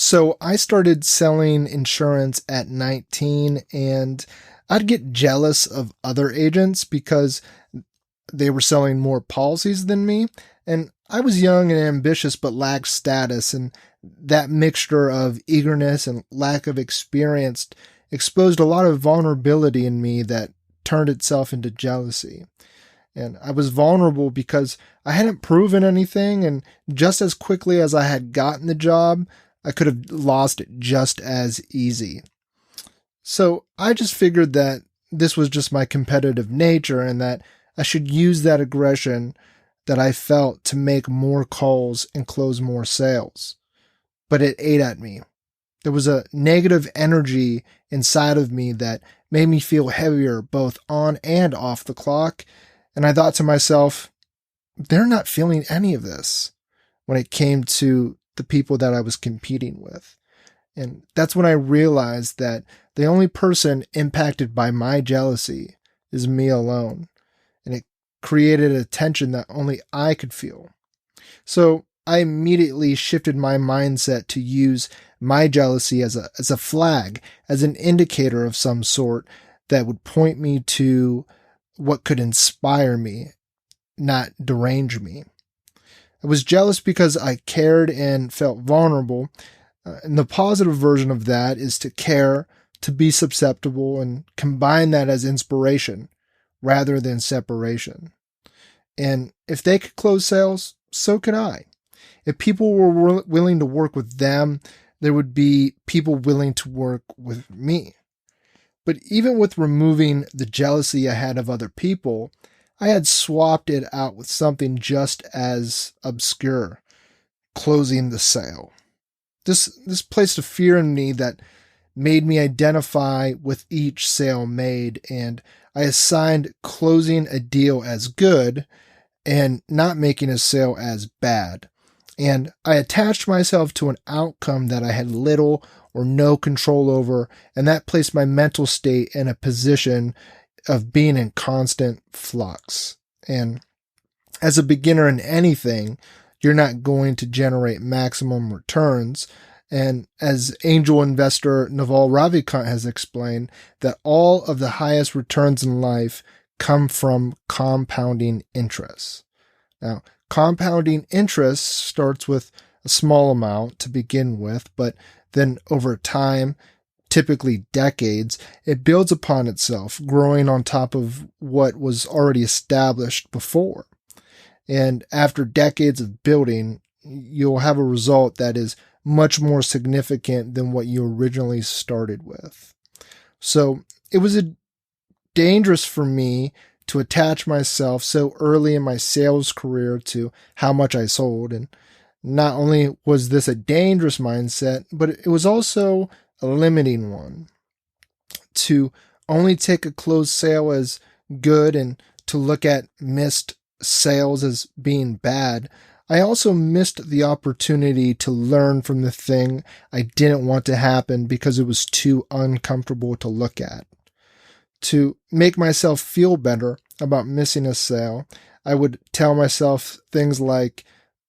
So I started selling insurance at 19, and I'd get jealous of other agents because they were selling more policies than me. And I was young and ambitious but lacked status, and that mixture of eagerness and lack of experience exposed a lot of vulnerability in me that turned itself into jealousy. And I was vulnerable because I hadn't proven anything, and just as quickly as I had gotten the job, I could have lost it just as easy. So I just figured that this was just my competitive nature and that I should use that aggression that I felt to make more calls and close more sales. But it ate at me. There was a negative energy inside of me that made me feel heavier both on and off the clock. And I thought to myself, they're not feeling any of this when it came to the people that I was competing with. And that's when I realized that the only person impacted by my jealousy is me alone. And it created a tension that only I could feel. So I immediately shifted my mindset to use my jealousy as a flag, as an indicator of some sort that would point me to what could inspire me, not derange me. I was jealous because I cared and felt vulnerable. And the positive version of that is to care, to be susceptible, and combine that as inspiration rather than separation. And if they could close sales, so could I. If people were willing to work with them, there would be people willing to work with me. But even with removing the jealousy I had of other people, I had swapped it out with something just as obscure: closing the sale. This placed a fear in me that made me identify with each sale made, and I assigned closing a deal as good and not making a sale as bad. And I attached myself to an outcome that I had little or no control over, and that placed my mental state in a position of being in constant flux. And as a beginner in anything, you're not going to generate maximum returns. And as angel investor Naval Ravikant has explained, that all of the highest returns in life come from compounding interest. Now, compounding interest starts with a small amount to begin with, but then over time, typically decades, it builds upon itself, growing on top of what was already established before. And after decades of building, you'll have a result that is much more significant than what you originally started with. So it was dangerous for me to attach myself so early in my sales career to how much I sold. And not only was this a dangerous mindset, but it was also a limiting one. To only take a closed sale as good and to look at missed sales as being bad, I also missed the opportunity to learn from the thing I didn't want to happen because it was too uncomfortable to look at. To make myself feel better about missing a sale, I would tell myself things like,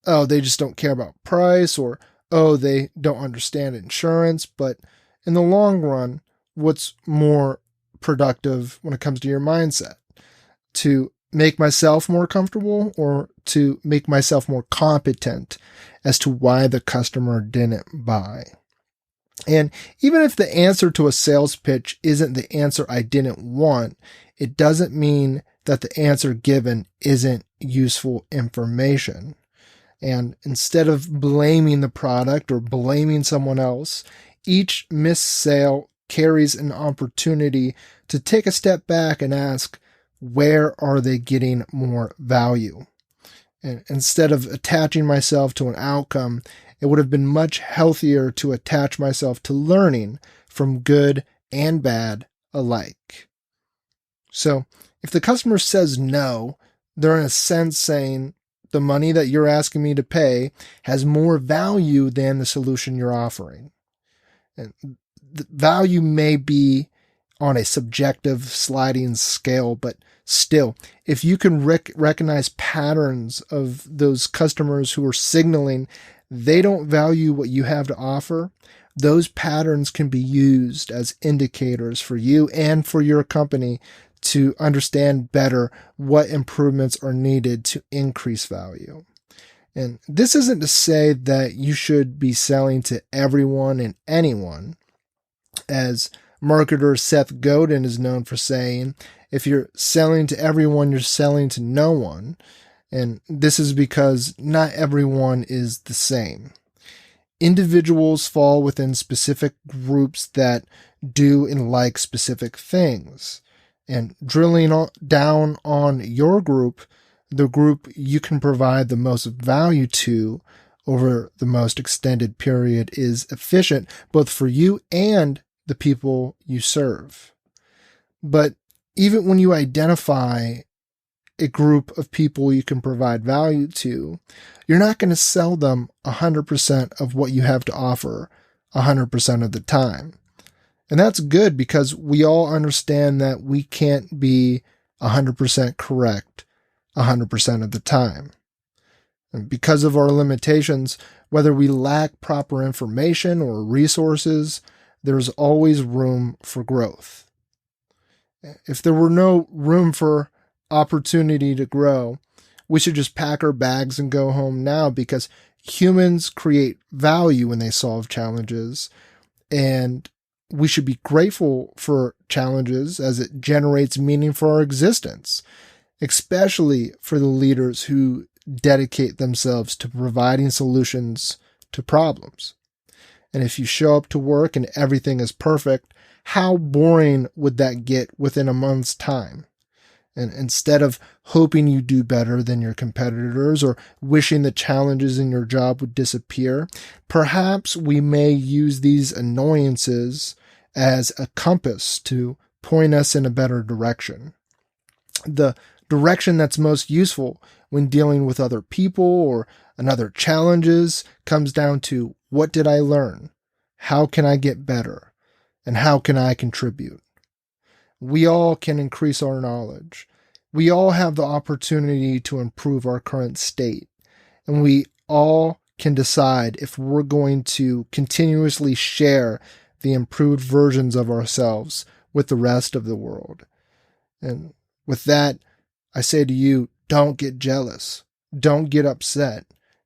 oh, they just don't care about price, or, oh, they don't understand insurance. But in the long run, what's more productive when it comes to your mindset? To make myself more comfortable or to make myself more competent as to why the customer didn't buy? And even if the answer to a sales pitch isn't the answer I didn't want, it doesn't mean that the answer given isn't useful information. And instead of blaming the product or blaming someone else, each missed sale carries an opportunity to take a step back and ask, where are they getting more value? And instead of attaching myself to an outcome, it would have been much healthier to attach myself to learning from good and bad alike. So if the customer says no, they're in a sense saying, the money that you're asking me to pay has more value than the solution you're offering. And the value may be on a subjective sliding scale, but still, if you can recognize patterns of those customers who are signaling they don't value what you have to offer, those patterns can be used as indicators for you and for your company to understand better what improvements are needed to increase value. And this isn't to say that you should be selling to everyone and anyone. As marketer Seth Godin is known for saying, if you're selling to everyone, you're selling to no one. And this is because not everyone is the same. Individuals fall within specific groups that do and like specific things. And drilling down on your group, the group you can provide the most value to over the most extended period, is efficient both for you and the people you serve. But even when you identify a group of people you can provide value to, you're not going to sell them 100% of what you have to offer 100% of the time. And that's good because we all understand that we can't be 100% correct 100% of the time. And because of our limitations, whether we lack proper information or resources, there's always room for growth. If there were no room for opportunity to grow, we should just pack our bags and go home now, because humans create value when they solve challenges, and we should be grateful for challenges as it generates meaning for our existence, especially for the leaders who dedicate themselves to providing solutions to problems. And if you show up to work and everything is perfect, how boring would that get within a month's time? And instead of hoping you do better than your competitors or wishing the challenges in your job would disappear, perhaps we may use these annoyances as a compass to point us in a better direction. The direction that's most useful when dealing with other people or another challenges comes down to, what did I learn? How can I get better? And how can I contribute? We all can increase our knowledge. We all have the opportunity to improve our current state. And we all can decide if we're going to continuously share the improved versions of ourselves with the rest of the world. And with that, I say to you, don't get jealous. Don't get upset.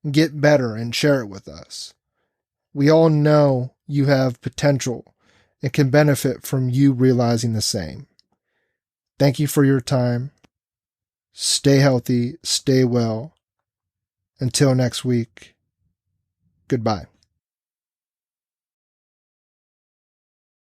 Get better and share it with us. We all know you have potential and can benefit from you realizing the same. Thank you for your time. Stay healthy, stay well. Until next week, goodbye.